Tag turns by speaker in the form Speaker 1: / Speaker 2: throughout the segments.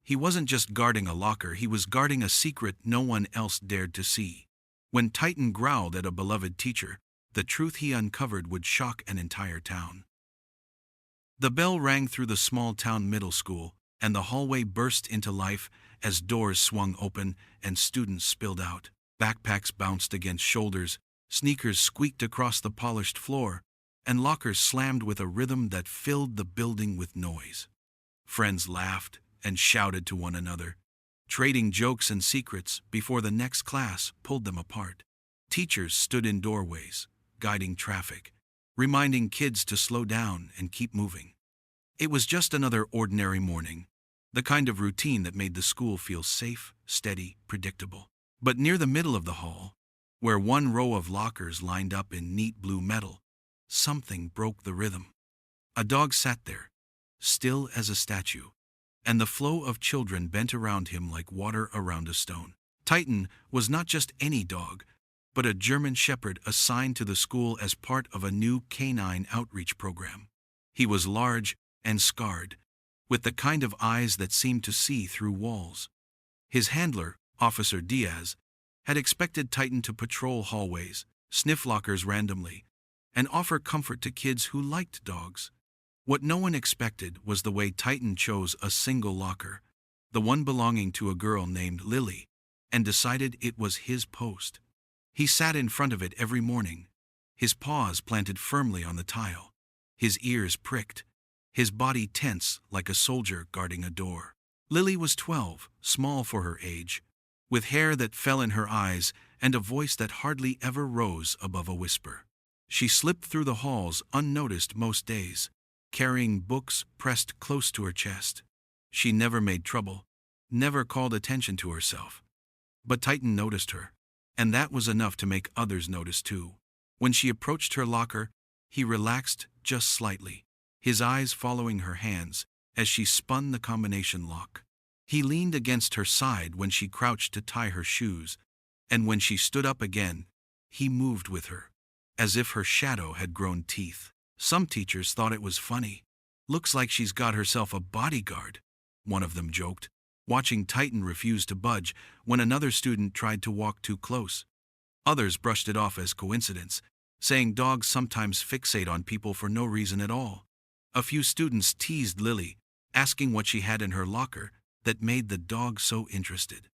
Speaker 1: He wasn't just guarding a locker, he was guarding a secret no one else dared to see. When Titan growled at a beloved teacher, the truth he uncovered would shock an entire town. The bell rang through the small town middle school, and the hallway burst into life as doors swung open and students spilled out. Backpacks bounced against shoulders, sneakers squeaked across the polished floor, and lockers slammed with a rhythm that filled the building with noise. Friends laughed and shouted to one another, trading jokes and secrets before the next class pulled them apart. Teachers stood in doorways, guiding traffic, reminding kids to slow down and keep moving. It was just another ordinary morning, the kind of routine that made the school feel safe, steady, predictable. But near the middle of the hall, where one row of lockers lined up in neat blue metal, something broke the rhythm. A dog sat there, still as a statue, and the flow of children bent around him like water around a stone. Titan was not just any dog, but a German shepherd assigned to the school as part of a new canine outreach program. He was large and scarred, with the kind of eyes that seemed to see through walls. His handler, Officer Diaz, had expected Titan to patrol hallways, sniff lockers randomly, and offer comfort to kids who liked dogs. What no one expected was the way Titan chose a single locker, the one belonging to a girl named Lily, and decided it was his post. He sat in front of it every morning, his paws planted firmly on the tile, his ears pricked, his body tense like a soldier guarding a door. Lily was 12, small for her age, with hair that fell in her eyes and a voice that hardly ever rose above a whisper. She slipped through the halls unnoticed most days, carrying books pressed close to her chest. She never made trouble, never called attention to herself. But Titan noticed her, and that was enough to make others notice too. When she approached her locker, he relaxed just slightly, his eyes following her hands as she spun the combination lock. He leaned against her side when she crouched to tie her shoes, and when she stood up again, he moved with her, as if her shadow had grown teeth. Some teachers thought it was funny. "Looks like she's got herself a bodyguard," one of them joked, watching Titan refuse to budge when another student tried to walk too close. Others brushed it off as coincidence, saying dogs sometimes fixate on people for no reason at all. A few students teased Lily, asking what she had in her locker that made the dog so interested.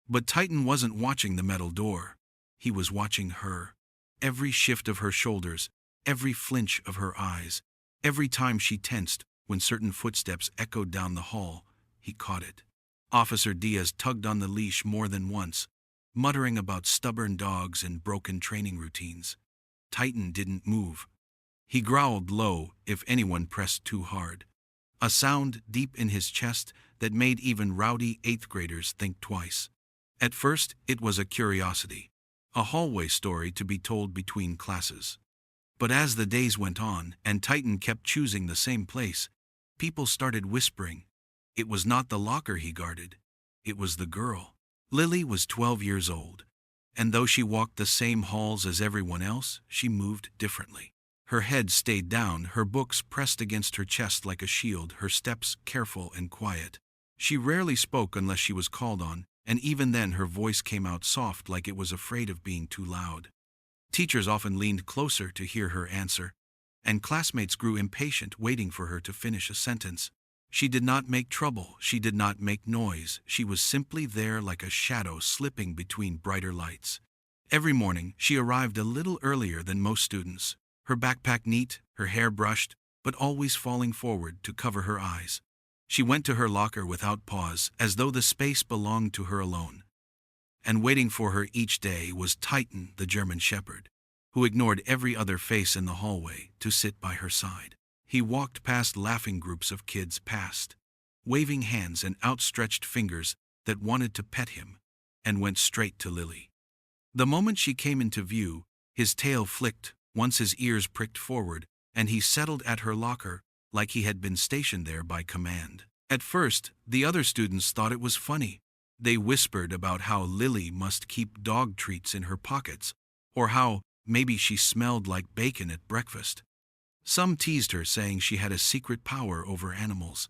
Speaker 1: But Titan wasn't watching the metal door. He was watching her. Every shift of her shoulders, every flinch of her eyes, every time she tensed when certain footsteps echoed down the hall, he caught it. Officer Diaz tugged on the leash more than once, muttering about stubborn dogs and broken training routines. Titan didn't move. He growled low if anyone pressed too hard, a sound deep in his chest that made even rowdy 8th graders think twice. At first, it was a curiosity, a hallway story to be told between classes. But as the days went on and Titan kept choosing the same place, people started whispering. It was not the locker he guarded, it was the girl. Lily was 12 years old, and though she walked the same halls as everyone else, she moved differently. Her head stayed down, her books pressed against her chest like a shield, her steps careful and quiet. She rarely spoke unless she was called on, and even then her voice came out soft like it was afraid of being too loud. Teachers often leaned closer to hear her answer, and classmates grew impatient waiting for her to finish a sentence. She did not make trouble, she did not make noise, she was simply there like a shadow slipping between brighter lights. Every morning, she arrived a little earlier than most students, her backpack neat, her hair brushed, but always falling forward to cover her eyes. She went to her locker without pause, as though the space belonged to her alone. And waiting for her each day was Titan, the German shepherd, who ignored every other face in the hallway to sit by her side. He walked past laughing groups of kids waving hands and outstretched fingers that wanted to pet him, and went straight to Lily. The moment she came into view, his tail flicked, once his ears pricked forward, and he settled at her locker like he had been stationed there by command. At first, the other students thought it was funny. They whispered about how Lily must keep dog treats in her pockets, or how maybe she smelled like bacon at breakfast. Some teased her, saying she had a secret power over animals.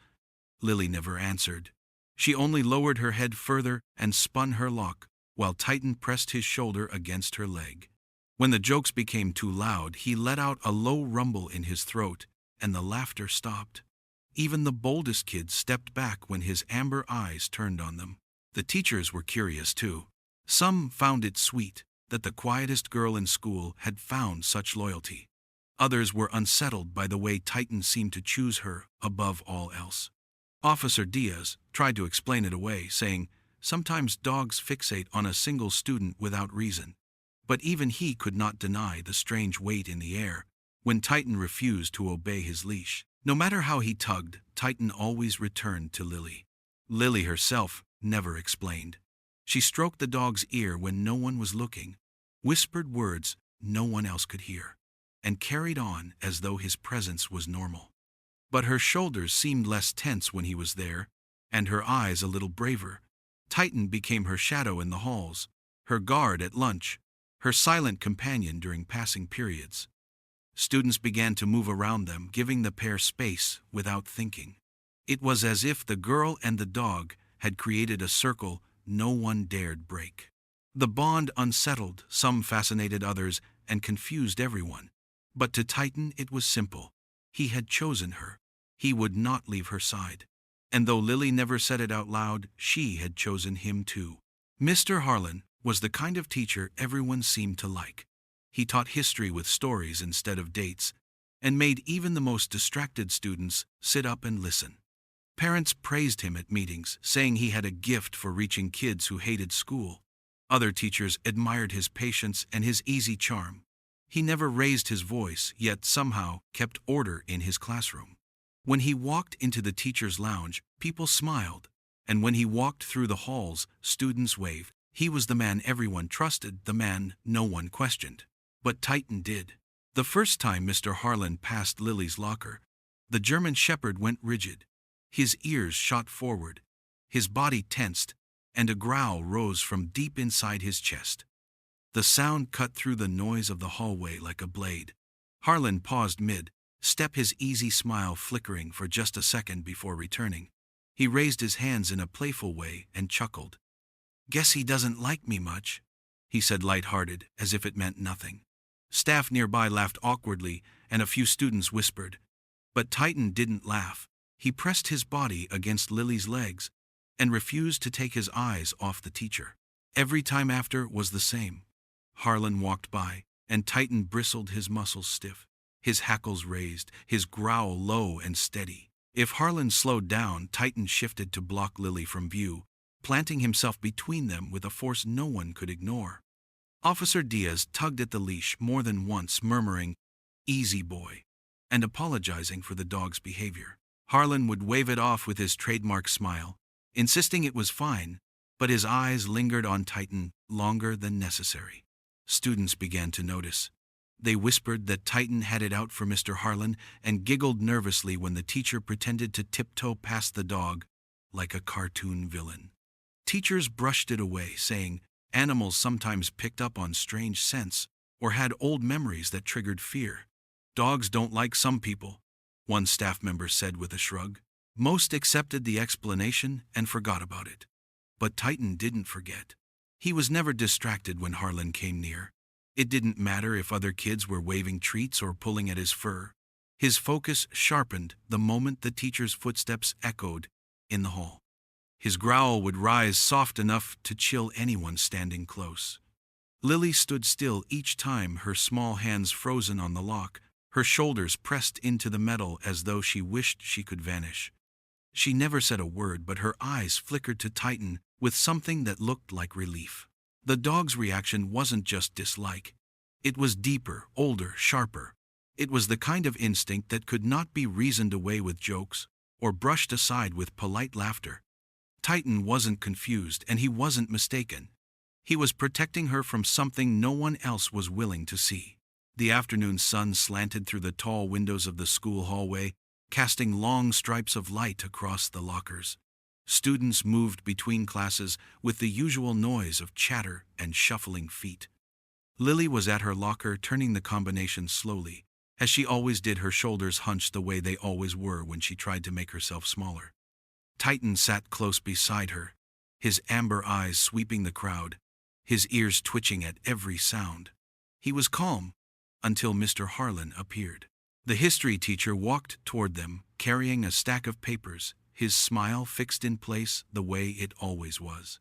Speaker 1: Lily never answered. She only lowered her head further and spun her lock, while Titan pressed his shoulder against her leg. When the jokes became too loud, he let out a low rumble in his throat, and the laughter stopped. Even the boldest kids stepped back when his amber eyes turned on them. The teachers were curious too. Some found it sweet that the quietest girl in school had found such loyalty. Others were unsettled by the way Titan seemed to choose her above all else. Officer Diaz tried to explain it away, saying, "Sometimes dogs fixate on a single student without reason." But even he could not deny the strange weight in the air when Titan refused to obey his leash. No matter how he tugged, Titan always returned to Lily. Lily herself never explained. She stroked the dog's ear when no one was looking, whispered words no one else could hear, and carried on as though his presence was normal. But her shoulders seemed less tense when he was there, and her eyes a little braver. Titan became her shadow in the halls, her guard at lunch, her silent companion during passing periods. Students began to move around them, giving the pair space without thinking. It was as if the girl and the dog had created a circle no one dared break. The bond unsettled some, fascinated others, and confused everyone. But to Titan it was simple. He had chosen her. He would not leave her side. And though Lily never said it out loud, she had chosen him too. Mr. Harlan was the kind of teacher everyone seemed to like. He taught history with stories instead of dates, and made even the most distracted students sit up and listen. Parents praised him at meetings, saying he had a gift for reaching kids who hated school. Other teachers admired his patience and his easy charm. He never raised his voice, yet somehow kept order in his classroom. When he walked into the teacher's lounge, people smiled, and when he walked through the halls, students waved. He was the man everyone trusted, the man no one questioned. But Titan did. The first time Mr. Harlan passed Lily's locker, the German shepherd went rigid. His ears shot forward, his body tensed, and a growl rose from deep inside his chest. The sound cut through the noise of the hallway like a blade. Harlan paused mid-step, his easy smile flickering for just a second before returning. He raised his hands in a playful way and chuckled. "Guess he doesn't like me much," he said light-hearted, as if it meant nothing. Staff nearby laughed awkwardly, and a few students whispered. But Titan didn't laugh. He pressed his body against Lily's legs and refused to take his eyes off the teacher. Every time after was the same. Harlan walked by, and Titan bristled, his muscles stiff, his hackles raised, his growl low and steady. If Harlan slowed down, Titan shifted to block Lily from view, planting himself between them with a force no one could ignore. Officer Diaz tugged at the leash more than once, murmuring, "Easy boy," and apologizing for the dog's behavior. Harlan would wave it off with his trademark smile, insisting it was fine, but his eyes lingered on Titan longer than necessary. Students began to notice. They whispered that Titan had it out for Mr. Harlan and giggled nervously when the teacher pretended to tiptoe past the dog like a cartoon villain. Teachers brushed it away, saying animals sometimes picked up on strange scents or had old memories that triggered fear. "Dogs don't like some people," one staff member said with a shrug. Most accepted the explanation and forgot about it. But Titan didn't forget. He was never distracted when Harlan came near. It didn't matter if other kids were waving treats or pulling at his fur. His focus sharpened the moment the teacher's footsteps echoed in the hall. His growl would rise soft enough to chill anyone standing close. Lily stood still each time, her small hands frozen on the lock, her shoulders pressed into the metal as though she wished she could vanish. She never said a word, but her eyes flickered to Titan with something that looked like relief. The dog's reaction wasn't just dislike. It was deeper, older, sharper. It was the kind of instinct that could not be reasoned away with jokes or brushed aside with polite laughter. Titan wasn't confused, and he wasn't mistaken. He was protecting her from something no one else was willing to see. The afternoon sun slanted through the tall windows of the school hallway, casting long stripes of light across the lockers. Students moved between classes with the usual noise of chatter and shuffling feet. Lily was at her locker, turning the combination slowly, as she always did, her shoulders hunched the way they always were when she tried to make herself smaller. Titan sat close beside her, his amber eyes sweeping the crowd, his ears twitching at every sound. He was calm until Mr. Harlan appeared. The history teacher walked toward them, carrying a stack of papers, his smile fixed in place the way it always was.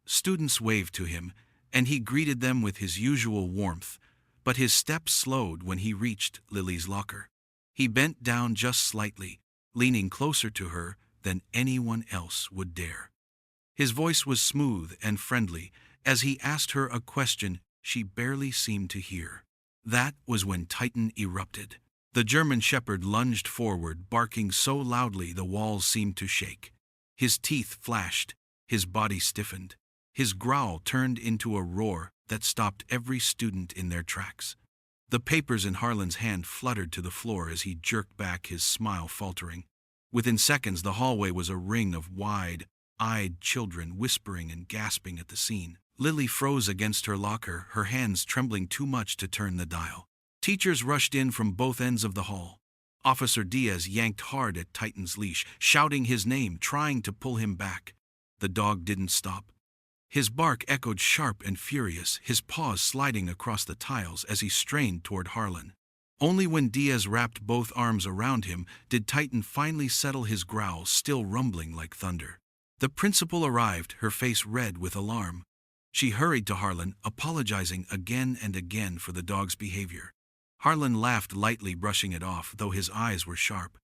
Speaker 1: Students waved to him, and he greeted them with his usual warmth, but his step slowed when he reached Lily's locker. He bent down just slightly, leaning closer to her than anyone else would dare. His voice was smooth and friendly as he asked her a question she barely seemed to hear. That was when Titan erupted. The German Shepherd lunged forward, barking so loudly the walls seemed to shake. His teeth flashed, his body stiffened. His growl turned into a roar that stopped every student in their tracks. The papers in Harlan's hand fluttered to the floor as he jerked back, his smile faltering. Within seconds, the hallway was a ring of wide-eyed children whispering and gasping at the scene. Lily froze against her locker, her hands trembling too much to turn the dial. Teachers rushed in from both ends of the hall. Officer Diaz yanked hard at Titan's leash, shouting his name, trying to pull him back. The dog didn't stop. His bark echoed sharp and furious, his paws sliding across the tiles as he strained toward Harlan. Only when Diaz wrapped both arms around him did Titan finally settle his growl, still rumbling like thunder. The principal arrived, her face red with alarm. She hurried to Harlan, apologizing again and again for the dog's behavior. Harlan laughed lightly, brushing it off, though his eyes were sharp.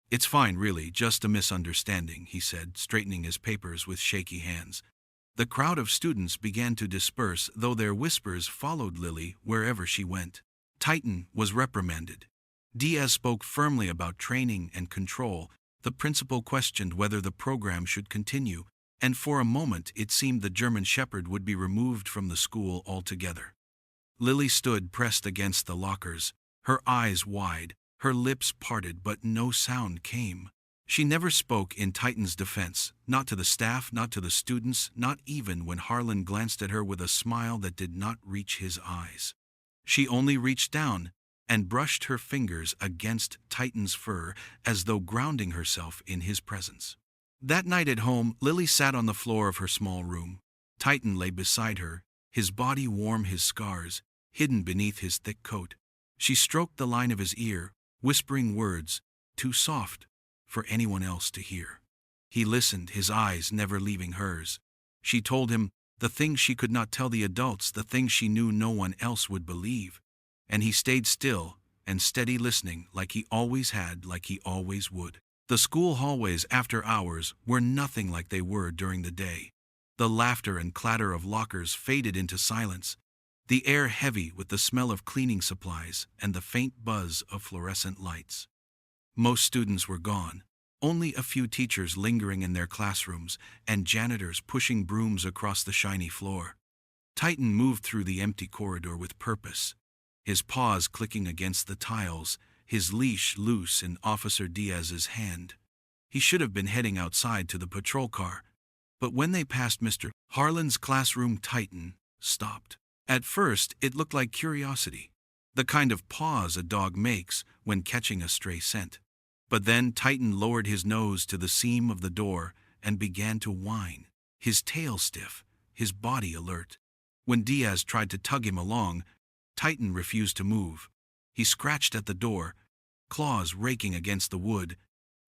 Speaker 1: "It's fine, really, just a misunderstanding," he said, straightening his papers with shaky hands. The crowd of students began to disperse, though their whispers followed Lily wherever she went. Titan was reprimanded. Diaz spoke firmly about training and control. The principal questioned whether the program should continue, and for a moment it seemed the German Shepherd would be removed from the school altogether. Lily stood pressed against the lockers, her eyes wide, her lips parted, but no sound came. She never spoke in Titan's defense, not to the staff, not to the students, not even when Harlan glanced at her with a smile that did not reach his eyes. She only reached down and brushed her fingers against Titan's fur as though grounding herself in his presence. That night at home, Lily sat on the floor of her small room. Titan lay beside her, his body warm, his scars hidden beneath his thick coat. She stroked the line of his ear, whispering words too soft for anyone else to hear. He listened, his eyes never leaving hers. She told him the things she could not tell the adults, the things she knew no one else would believe. And he stayed still and steady, listening like he always had, like he always would. The school hallways after hours were nothing like they were during the day. The laughter and clatter of lockers faded into silence, the air heavy with the smell of cleaning supplies and the faint buzz of fluorescent lights. Most students were gone, only a few teachers lingering in their classrooms and janitors pushing brooms across the shiny floor. Titan moved through the empty corridor with purpose, his paws clicking against the tiles, his leash loose in Officer Diaz's hand. He should have been heading outside to the patrol car, but when they passed Mr. Harlan's classroom, Titan stopped. At first, it looked like curiosity, the kind of pause a dog makes when catching a stray scent. But then Titan lowered his nose to the seam of the door and began to whine, his tail stiff, his body alert. When Diaz tried to tug him along, Titan refused to move. He scratched at the door, claws raking against the wood,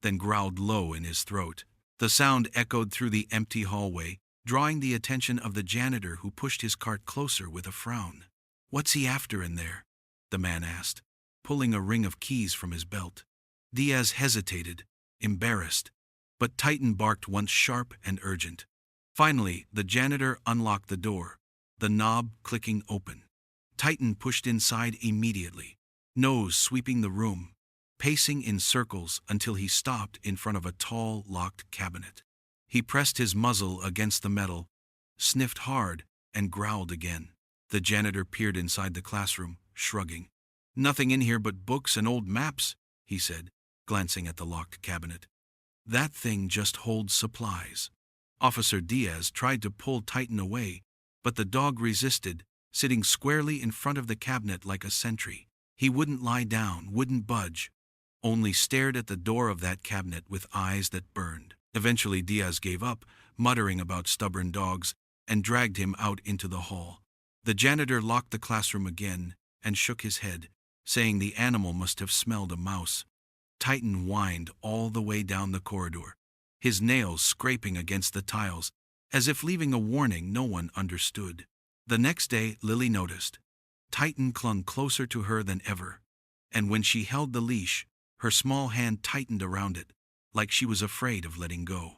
Speaker 1: then growled low in his throat. The sound echoed through the empty hallway, drawing the attention of the janitor, who pushed his cart closer with a frown. "What's he after in there?" the man asked, pulling a ring of keys from his belt. Diaz hesitated, embarrassed, but Titan barked once, sharp and urgent. Finally, the janitor unlocked the door, the knob clicking open. Titan pushed inside immediately, nose sweeping the room, pacing in circles until he stopped in front of a tall, locked cabinet. He pressed his muzzle against the metal, sniffed hard, and growled again. The janitor peered inside the classroom, shrugging. "Nothing in here but books and old maps," he said, glancing at the locked cabinet. "That thing just holds supplies." Officer Diaz tried to pull Titan away, but the dog resisted, sitting squarely in front of the cabinet like a sentry. He wouldn't lie down, wouldn't budge, only stared at the door of that cabinet with eyes that burned. Eventually Diaz gave up, muttering about stubborn dogs, and dragged him out into the hall. The janitor locked the classroom again and shook his head, saying the animal must have smelled a mouse. Titan whined all the way down the corridor, his nails scraping against the tiles, as if leaving a warning no one understood. The next day, Lily noticed. Titan clung closer to her than ever, and when she held the leash, her small hand tightened around it, like she was afraid of letting go.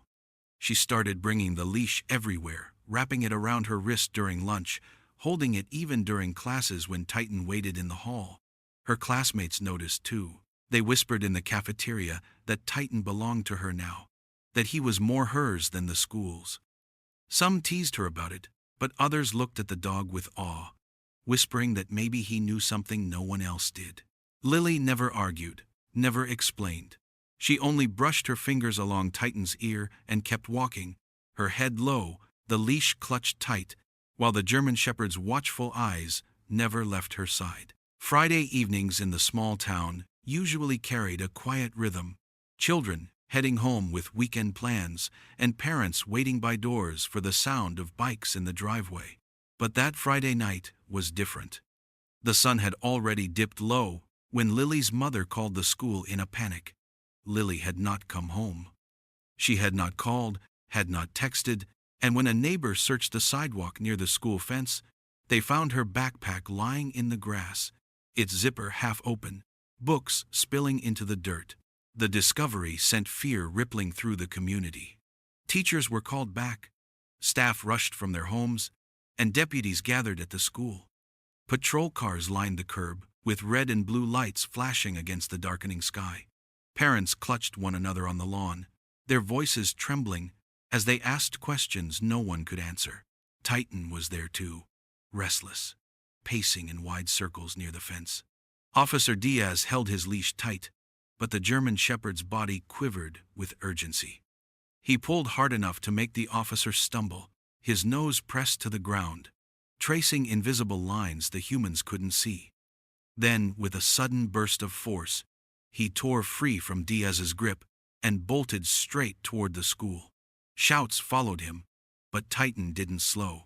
Speaker 1: She started bringing the leash everywhere, wrapping it around her wrist during lunch, holding it even during classes when Titan waited in the hall. Her classmates noticed too. They whispered in the cafeteria that Titan belonged to her now, that he was more hers than the school's. Some teased her about it, but others looked at the dog with awe, whispering that maybe he knew something no one else did. Lily never argued, never explained. She only brushed her fingers along Titan's ear and kept walking, her head low, the leash clutched tight, while the German Shepherd's watchful eyes never left her side. Friday evenings in the small town usually carried a quiet rhythm. Children heading home with weekend plans, and parents waiting by doors for the sound of bikes in the driveway. But that Friday night was different. The sun had already dipped low when Lily's mother called the school in a panic. Lily had not come home. She had not called, had not texted, and when a neighbor searched the sidewalk near the school fence, they found her backpack lying in the grass, its zipper half open, books spilling into the dirt. The discovery sent fear rippling through the community. Teachers were called back, staff rushed from their homes, and deputies gathered at the school. Patrol cars lined the curb, with red and blue lights flashing against the darkening sky. Parents clutched one another on the lawn, their voices trembling as they asked questions no one could answer. Titan was there too, restless, pacing in wide circles near the fence. Officer Diaz held his leash tight, but the German Shepherd's body quivered with urgency. He pulled hard enough to make the officer stumble, his nose pressed to the ground, tracing invisible lines the humans couldn't see. Then, with a sudden burst of force, he tore free from Diaz's grip and bolted straight toward the school. Shouts followed him, but Titan didn't slow.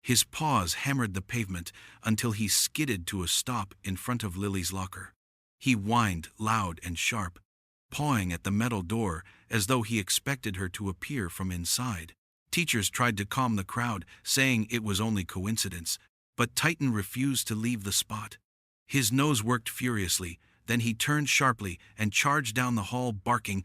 Speaker 1: His paws hammered the pavement until he skidded to a stop in front of Lily's locker. He whined loud and sharp, pawing at the metal door as though he expected her to appear from inside. Teachers tried to calm the crowd, saying it was only coincidence, but Titan refused to leave the spot. His nose worked furiously, then he turned sharply and charged down the hall barking.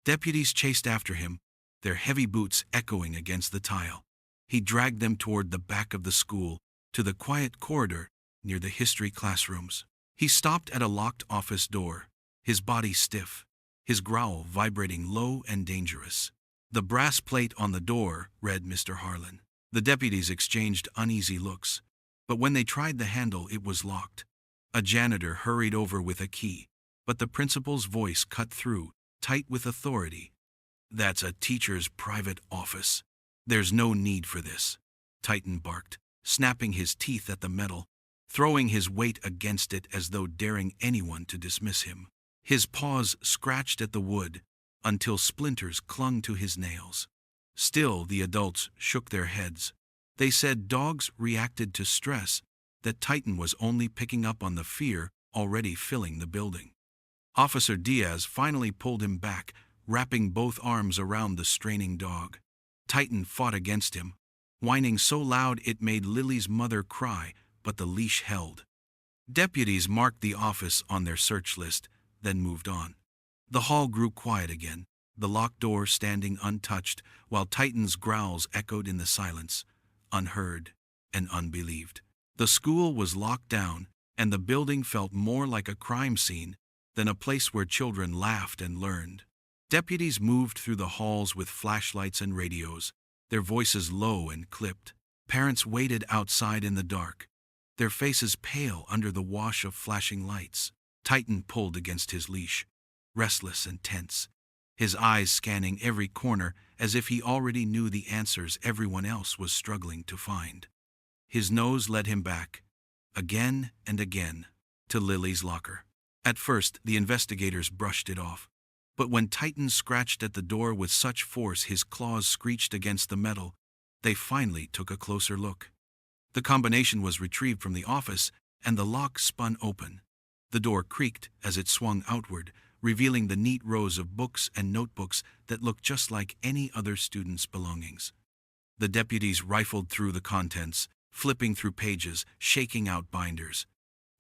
Speaker 1: Deputies chased after him, their heavy boots echoing against the tile. He dragged them toward the back of the school, to the quiet corridor near the history classrooms. He stopped at a locked office door, his body stiff, his growl vibrating low and dangerous. The brass plate on the door read Mr. Harlan. The deputies exchanged uneasy looks, but when they tried the handle it was locked. A janitor hurried over with a key, but the principal's voice cut through, tight with authority. "That's a teacher's private office. There's no need for this," Titan barked, snapping his teeth at the metal, throwing his weight against it as though daring anyone to dismiss him. His paws scratched at the wood until splinters clung to his nails. Still, the adults shook their heads. They said dogs reacted to stress, that Titan was only picking up on the fear already filling the building. Officer Diaz finally pulled him back, wrapping both arms around the straining dog. Titan fought against him, whining so loud it made Lily's mother cry, but the leash held. Deputies marked the office on their search list, then moved on. The hall grew quiet again, the locked door standing untouched, while Titan's growls echoed in the silence, unheard and unbelieved. The school was locked down, and the building felt more like a crime scene than a place where children laughed and learned. Deputies moved through the halls with flashlights and radios, their voices low and clipped. Parents waited outside in the dark, their faces pale under the wash of flashing lights. Titan pulled against his leash, restless and tense, his eyes scanning every corner as if he already knew the answers everyone else was struggling to find. His nose led him back, again and again, to Lily's locker. At first, the investigators brushed it off. But when Titan scratched at the door with such force his claws screeched against the metal, they finally took a closer look. The combination was retrieved from the office, and the lock spun open. The door creaked as it swung outward, revealing the neat rows of books and notebooks that looked just like any other student's belongings. The deputies rifled through the contents, flipping through pages, shaking out binders.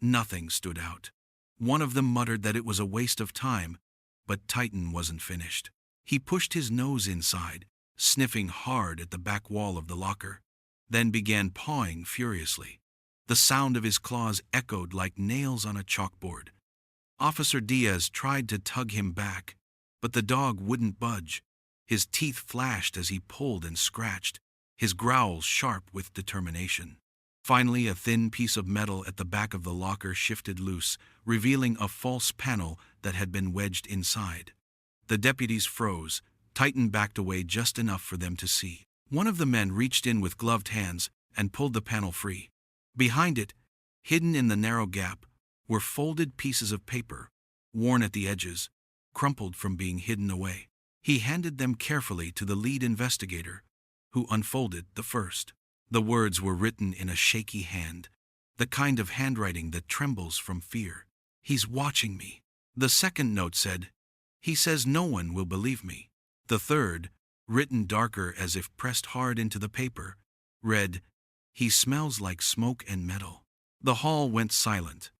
Speaker 1: Nothing stood out. One of them muttered that it was a waste of time, but Titan wasn't finished. He pushed his nose inside, sniffing hard at the back wall of the locker, then began pawing furiously. The sound of his claws echoed like nails on a chalkboard. Officer Diaz tried to tug him back, but the dog wouldn't budge. His teeth flashed as he pulled and scratched, his growls sharp with determination. Finally, a thin piece of metal at the back of the locker shifted loose, revealing a false panel that had been wedged inside. The deputies froze. Titan backed away just enough for them to see. One of the men reached in with gloved hands and pulled the panel free. Behind it, hidden in the narrow gap, were folded pieces of paper, worn at the edges, crumpled from being hidden away. He handed them carefully to the lead investigator, who unfolded the first. The words were written in a shaky hand, the kind of handwriting that trembles from fear. "He's watching me." The second note said, "He says no one will believe me." The third, written darker as if pressed hard into the paper, read, "He smells like smoke and metal." The hall went silent.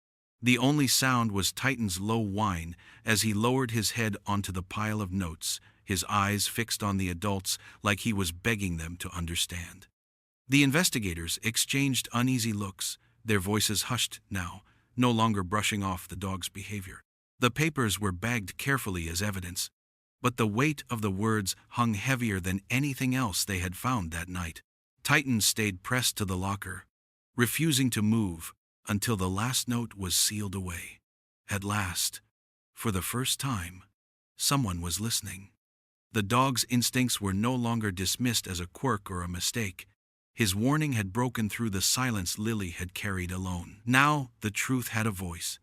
Speaker 1: The only sound was Titan's low whine as he lowered his head onto the pile of notes, his eyes fixed on the adults like he was begging them to understand. The investigators exchanged uneasy looks, their voices hushed now, no longer brushing off the dog's behavior. The papers were bagged carefully as evidence, but the weight of the words hung heavier than anything else they had found that night. Titan stayed pressed to the locker, refusing to move until the last note was sealed away. At last, for the first time, someone was listening. The dog's instincts were no longer dismissed as a quirk or a mistake. His warning had broken through the silence Lily had carried alone. Now the truth had a voice,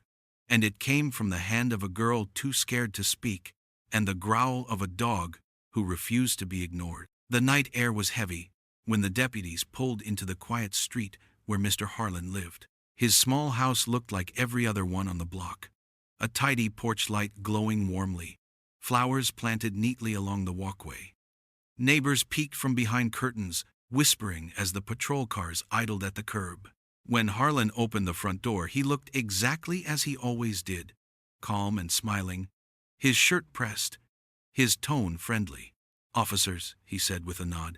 Speaker 1: and it came from the hand of a girl too scared to speak, and the growl of a dog who refused to be ignored. The night air was heavy when the deputies pulled into the quiet street where Mr. Harlan lived. His small house looked like every other one on the block. A tidy porch light glowing warmly, flowers planted neatly along the walkway. Neighbors peeked from behind curtains, whispering as the patrol cars idled at the curb. When Harlan opened the front door, he looked exactly as he always did, calm and smiling, his shirt pressed, his tone friendly. "Officers," he said with a nod.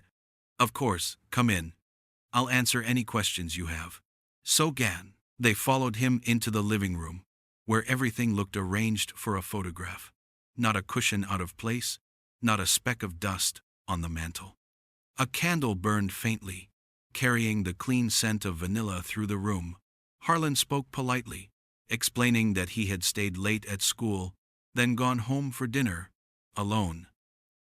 Speaker 1: "Of course, come in. I'll answer any questions you have." So Gan. They followed him into the living room, where everything looked arranged for a photograph. Not a cushion out of place, not a speck of dust on the mantel. A candle burned faintly, carrying the clean scent of vanilla through the room. Harlan spoke politely, explaining that he had stayed late at school, then gone home for dinner, alone.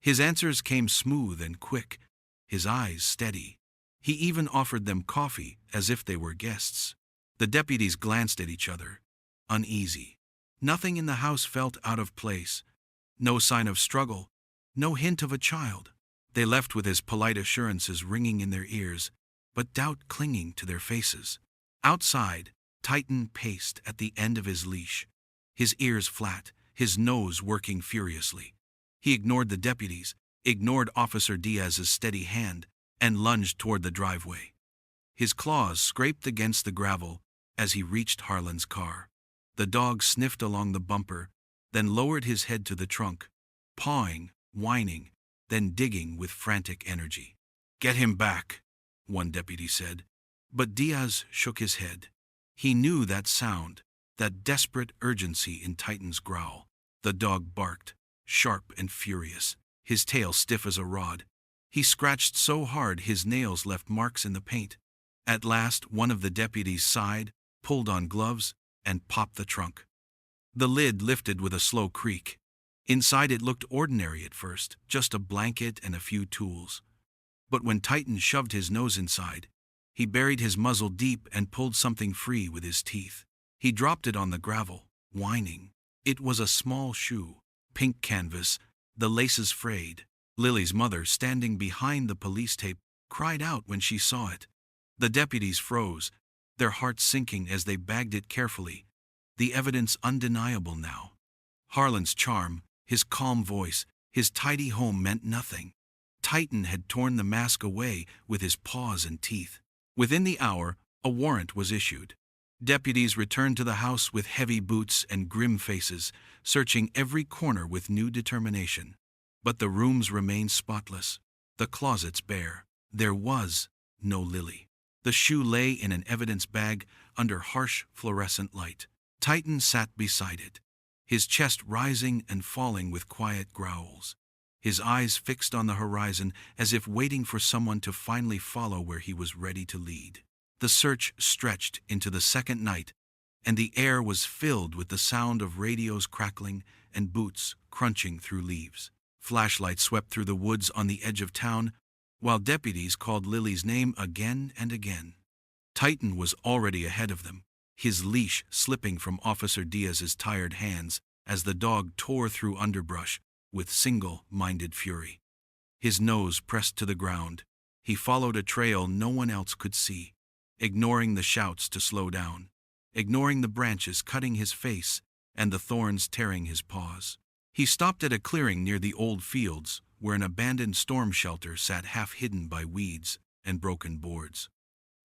Speaker 1: His answers came smooth and quick, his eyes steady. He even offered them coffee as if they were guests. The deputies glanced at each other, uneasy. Nothing in the house felt out of place. No sign of struggle, no hint of a child. They left with his polite assurances ringing in their ears, but doubt clinging to their faces. Outside, Titan paced at the end of his leash, his ears flat, his nose working furiously. He ignored the deputies, ignored Officer Diaz's steady hand, and lunged toward the driveway. His claws scraped against the gravel as he reached Harlan's car. The dog sniffed along the bumper, then lowered his head to the trunk, pawing, whining, then digging with frantic energy. "Get him back," one deputy said. But Diaz shook his head. He knew that sound, that desperate urgency in Titan's growl. The dog barked, sharp and furious, his tail stiff as a rod. He scratched so hard his nails left marks in the paint. At last, one of the deputies sighed, pulled on gloves, and popped the trunk. The lid lifted with a slow creak. Inside it looked ordinary at first, just a blanket and a few tools. But when Titan shoved his nose inside, he buried his muzzle deep and pulled something free with his teeth. He dropped it on the gravel, whining. It was a small shoe, pink canvas, the laces frayed. Lily's mother, standing behind the police tape, cried out when she saw it. The deputies froze, their hearts sinking as they bagged it carefully. The evidence undeniable now. Harlan's charm, his calm voice, his tidy home meant nothing. Titan had torn the mask away with his paws and teeth. Within the hour, a warrant was issued. Deputies returned to the house with heavy boots and grim faces, searching every corner with new determination. But the rooms remained spotless, the closets bare. There was no Lily. The shoe lay in an evidence bag under harsh fluorescent light. Titan sat beside it, his chest rising and falling with quiet growls, his eyes fixed on the horizon as if waiting for someone to finally follow where he was ready to lead. The search stretched into the second night, and the air was filled with the sound of radios crackling and boots crunching through leaves. Flashlights swept through the woods on the edge of town, while deputies called Lily's name again and again. Titan was already ahead of them, his leash slipping from Officer Diaz's tired hands as the dog tore through underbrush with single-minded fury. His nose pressed to the ground, he followed a trail no one else could see, ignoring the shouts to slow down, ignoring the branches cutting his face and the thorns tearing his paws. He stopped at a clearing near the old fields, where an abandoned storm shelter sat half hidden by weeds and broken boards.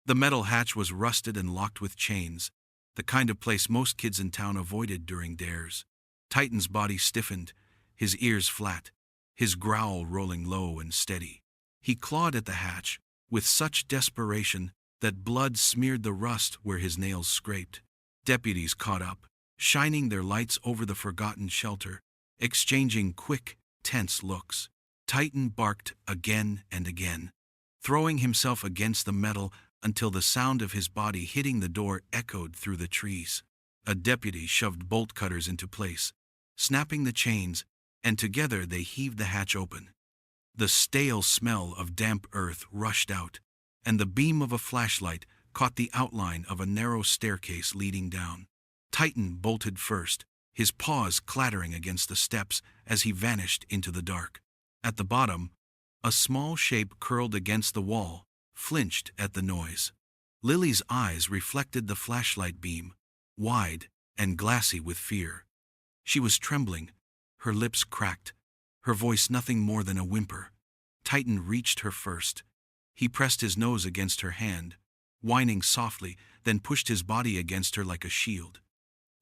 Speaker 1: The metal hatch was rusted and locked with chains, the kind of place most kids in town avoided during dares. Titan's body stiffened, his ears flat, his growl rolling low and steady. He clawed at the hatch, with such desperation that blood smeared the rust where his nails scraped. Deputies caught up, shining their lights over the forgotten shelter, exchanging quick, tense looks. Titan barked again and again, throwing himself against the metal until the sound of his body hitting the door echoed through the trees. A deputy shoved bolt cutters into place, snapping the chains, and together they heaved the hatch open. The stale smell of damp earth rushed out, and the beam of a flashlight caught the outline of a narrow staircase leading down. Titan bolted first, his paws clattering against the steps as he vanished into the dark. At the bottom, a small shape curled against the wall, flinched at the noise. Lily's eyes reflected the flashlight beam, wide and glassy with fear. She was trembling, her lips cracked, her voice nothing more than a whimper. Titan reached her first. He pressed his nose against her hand, whining softly, then pushed his body against her like a shield.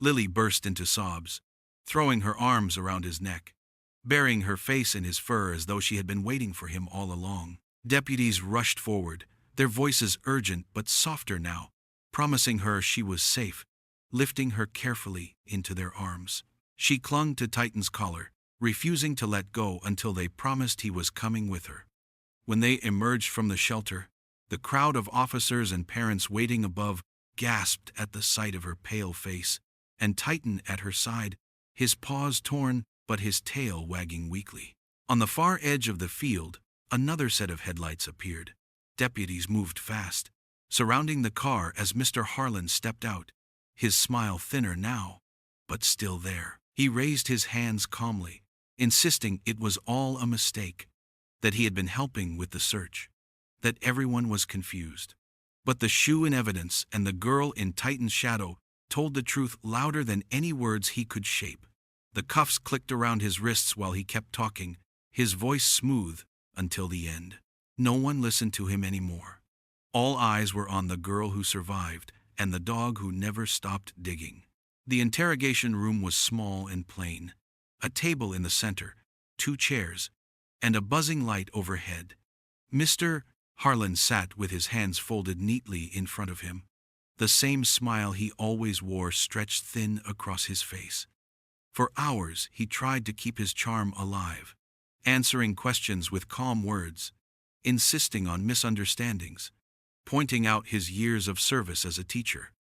Speaker 1: Lily burst into sobs, throwing her arms around his neck, burying her face in his fur as though she had been waiting for him all along. Deputies rushed forward, their voices urgent but softer now, promising her she was safe, lifting her carefully into their arms. She clung to Titan's collar, refusing to let go until they promised he was coming with her. When they emerged from the shelter, the crowd of officers and parents waiting above gasped at the sight of her pale face, and Titan at her side, his paws torn but his tail wagging weakly. On the far edge of the field, another set of headlights appeared. Deputies moved fast, surrounding the car as Mr. Harlan stepped out, his smile thinner now, but still there. He raised his hands calmly, insisting it was all a mistake, that he had been helping with the search, that everyone was confused. But the shoe in evidence and the girl in Titan's shadow told the truth louder than any words he could shape. The cuffs clicked around his wrists while he kept talking, his voice smooth until the end. No one listened to him anymore. All eyes were on the girl who survived and the dog who never stopped digging. The interrogation room was small and plain. A table in the center, 2 chairs, and a buzzing light overhead. Mr. Harlan sat with his hands folded neatly in front of him. The same smile he always wore stretched thin across his face. For hours he tried to keep his charm alive, answering questions with calm words, insisting on misunderstandings, pointing out his years of service as a teacher.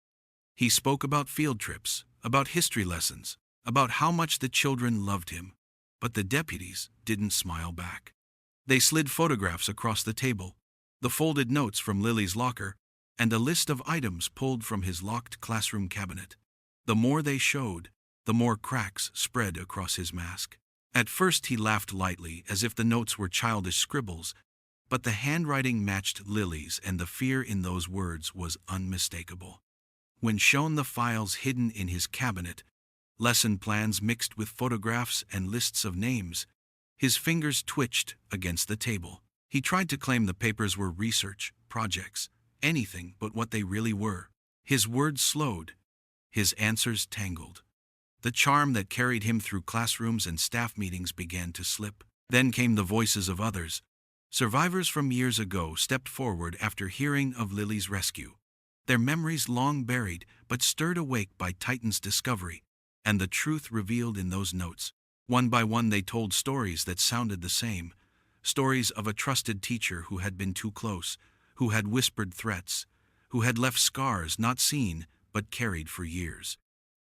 Speaker 1: He spoke about field trips, about history lessons, about how much the children loved him, but the deputies didn't smile back. They slid photographs across the table, the folded notes from Lily's locker, and a list of items pulled from his locked classroom cabinet. The more they showed, the more cracks spread across his mask. At first he laughed lightly, as if the notes were childish scribbles, but the handwriting matched Lily's, and the fear in those words was unmistakable. When shown the files hidden in his cabinet, lesson plans mixed with photographs and lists of names, his fingers twitched against the table. He tried to claim the papers were research, projects, anything but what they really were. His words slowed, his answers tangled. The charm that carried him through classrooms and staff meetings began to slip. Then came the voices of others. Survivors from years ago stepped forward after hearing of Lily's rescue. Their memories long buried, but stirred awake by Titan's discovery, and the truth revealed in those notes. One by one they told stories that sounded the same. Stories of a trusted teacher who had been too close, who had whispered threats, who had left scars not seen but carried for years.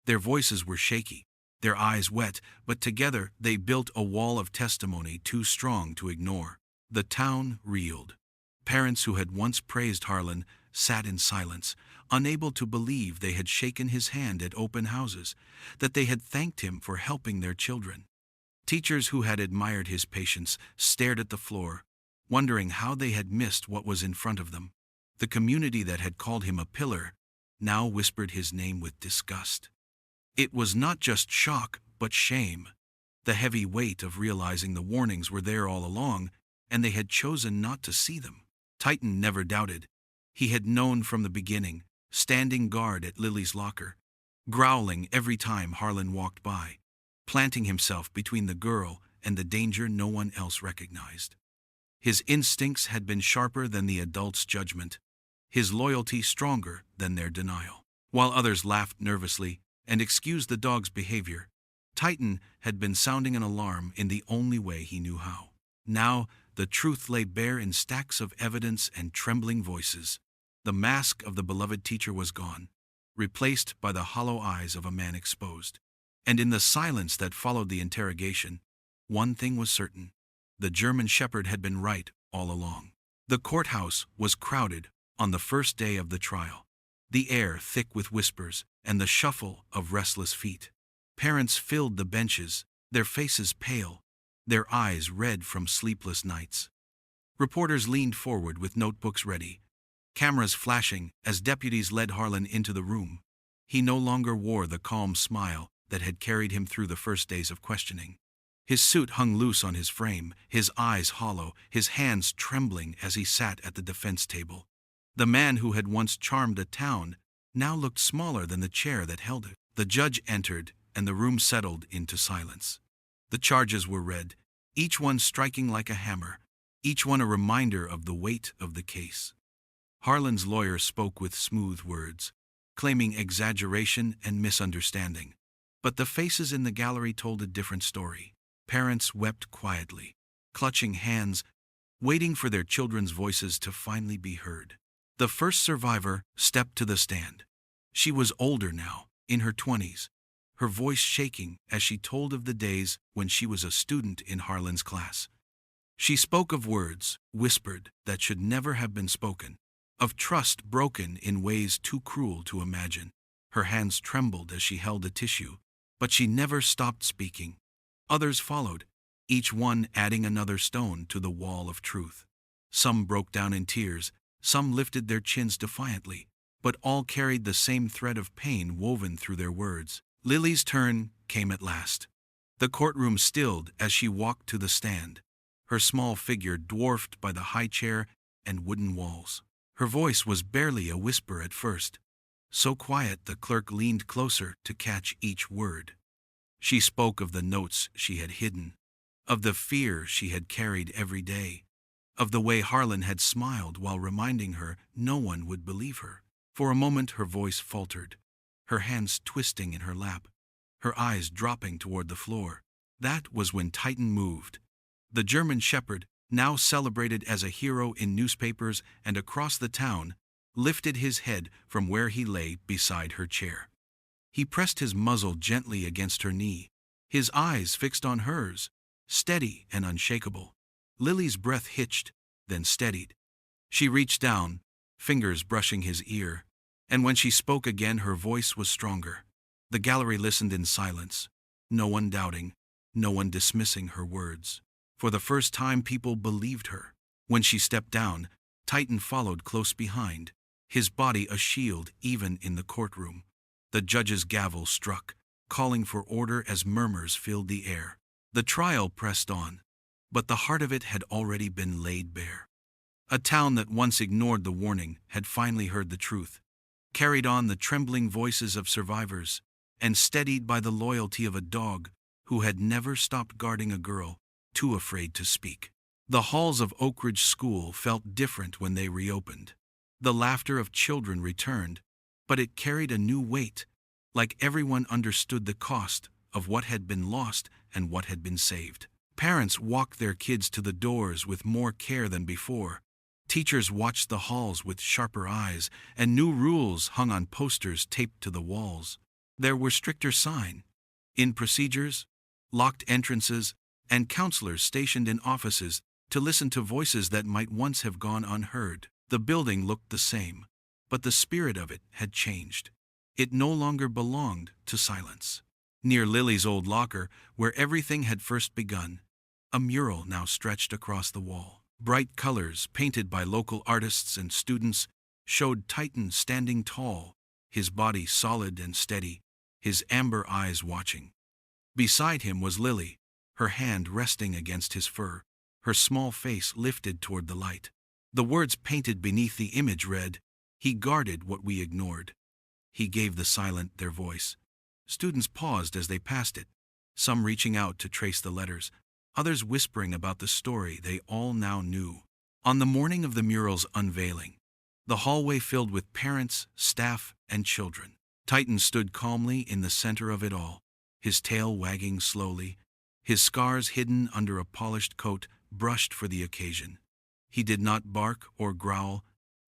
Speaker 1: Their voices were shaky, their eyes wet, but together they built a wall of testimony too strong to ignore. The town reeled. Parents who had once praised Harlan sat in silence, unable to believe they had shaken his hand at open houses, that they had thanked him for helping their children. Teachers who had admired his patience stared at the floor, wondering how they had missed what was in front of them. The community that had called him a pillar now whispered his name with disgust. It was not just shock, but shame. The heavy weight of realizing the warnings were there all along, and they had chosen not to see them. Titan never doubted. He had known from the beginning, standing guard at Lily's locker, growling every time Harlan walked by, planting himself between the girl and the danger no one else recognized. His instincts had been sharper than the adult's judgment, his loyalty stronger than their denial. While others laughed nervously and excused the dog's behavior, Titan had been sounding an alarm in the only way he knew how. Now, the truth lay bare in stacks of evidence and trembling voices. The mask of the beloved teacher was gone, replaced by the hollow eyes of a man exposed. And in the silence that followed the interrogation, one thing was certain. The German shepherd had been right all along. The courthouse was crowded on the first day of the trial, the air thick with whispers and the shuffle of restless feet. Parents filled the benches, their faces pale, their eyes red from sleepless nights. Reporters leaned forward with notebooks ready, cameras flashing as deputies led Harlan into the room. He no longer wore the calm smile that had carried him through the first days of questioning. His suit hung loose on his frame, his eyes hollow, his hands trembling as he sat at the defense table. The man who had once charmed a town now looked smaller than the chair that held it. The judge entered, and the room settled into silence. The charges were read, each one striking like a hammer, each one a reminder of the weight of the case. Harlan's lawyer spoke with smooth words, claiming exaggeration and misunderstanding. But the faces in the gallery told a different story. Parents wept quietly, clutching hands, waiting for their children's voices to finally be heard. The first survivor stepped to the stand. She was older now, in her 20s, her voice shaking as she told of the days when she was a student in Harlan's class. She spoke of words, whispered, that should never have been spoken, of trust broken in ways too cruel to imagine. Her hands trembled as she held a tissue, but she never stopped speaking. Others followed, each one adding another stone to the wall of truth. Some broke down in tears, some lifted their chins defiantly, but all carried the same thread of pain woven through their words. Lily's turn came at last. The courtroom stilled as she walked to the stand, her small figure dwarfed by the high chair and wooden walls. Her voice was barely a whisper at first, so quiet the clerk leaned closer to catch each word. She spoke of the notes she had hidden, of the fear she had carried every day, of the way Harlan had smiled while reminding her no one would believe her. For a moment her voice faltered, her hands twisting in her lap, her eyes dropping toward the floor. That was when Titan moved. The German shepherd, now celebrated as a hero in newspapers and across the town, lifted his head from where he lay beside her chair. He pressed his muzzle gently against her knee, his eyes fixed on hers, steady and unshakable. Lily's breath hitched, then steadied. She reached down, fingers brushing his ear, and when she spoke again her voice was stronger. The gallery listened in silence, no one doubting, no one dismissing her words. For the first time, people believed her. When she stepped down, Titan followed close behind, his body a shield even in the courtroom. The judge's gavel struck, calling for order as murmurs filled the air. The trial pressed on, but the heart of it had already been laid bare. A town that once ignored the warning had finally heard the truth, carried on the trembling voices of survivors, and steadied by the loyalty of a dog who had never stopped guarding a girl too afraid to speak. The halls of Oak Ridge School felt different when they reopened. The laughter of children returned, but it carried a new weight, like everyone understood the cost of what had been lost and what had been saved. Parents walked their kids to the doors with more care than before. Teachers watched the halls with sharper eyes, and new rules hung on posters taped to the walls. There were stricter sign-in procedures, locked entrances, and counselors stationed in offices to listen to voices that might once have gone unheard. The building looked the same, but the spirit of it had changed. It no longer belonged to silence. Near Lily's old locker, where everything had first begun, a mural now stretched across the wall. Bright colors, painted by local artists and students, showed Titan standing tall, his body solid and steady, his amber eyes watching. Beside him was Lily, her hand resting against his fur, her small face lifted toward the light. The words painted beneath the image read, "He guarded what we ignored. He gave the silent their voice." Students paused as they passed it, some reaching out to trace the letters, others whispering about the story they all now knew. On the morning of the mural's unveiling, the hallway filled with parents, staff, and children. Titan stood calmly in the center of it all, his tail wagging slowly, his scars hidden under a polished coat brushed for the occasion. He did not bark or growl.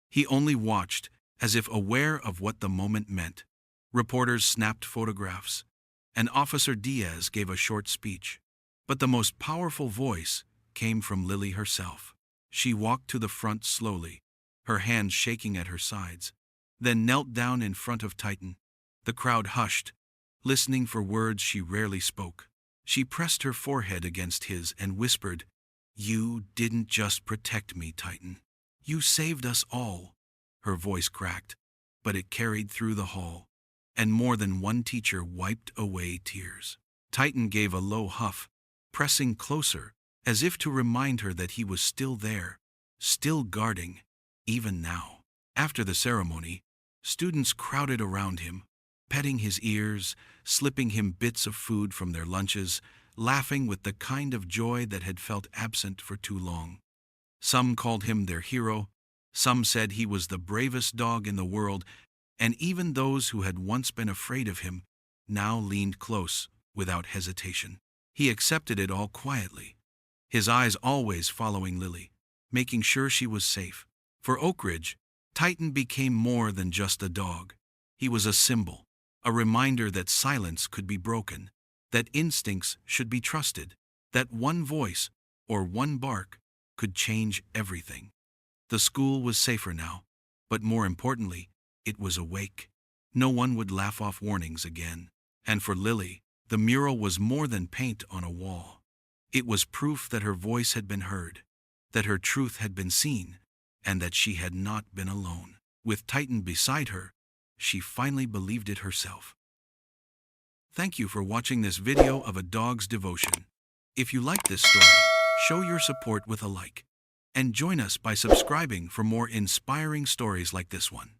Speaker 1: He only watched, as if aware of what the moment meant. Reporters snapped photographs, and Officer Diaz gave a short speech. But the most powerful voice came from Lily herself. She walked to the front slowly, her hands shaking at her sides, then knelt down in front of Titan. The crowd hushed, listening for words she rarely spoke. She pressed her forehead against his and whispered, "You didn't just protect me, Titan. You saved us all." Her voice cracked, but it carried through the hall, and more than one teacher wiped away tears. Titan gave a low huff, pressing closer, as if to remind her that he was still there, still guarding, even now. After the ceremony, students crowded around him, petting his ears, slipping him bits of food from their lunches, laughing with the kind of joy that had felt absent for too long. Some called him their hero, some said he was the bravest dog in the world, and even those who had once been afraid of him now leaned close without hesitation. He accepted it all quietly, his eyes always following Lily, making sure she was safe. For Oak Ridge, Titan became more than just a dog. He was a symbol, a reminder that silence could be broken, that instincts should be trusted, that one voice or one bark could change everything. The school was safer now, but more importantly, it was awake. No one would laugh off warnings again. And for Lily, the mural was more than paint on a wall. It was proof that her voice had been heard, that her truth had been seen, and that she had not been alone. With Titan beside her, she finally believed it herself. Thank you for watching this video of a dog's devotion. If you like this story, show your support with a like. And join us by subscribing for more inspiring stories like this one.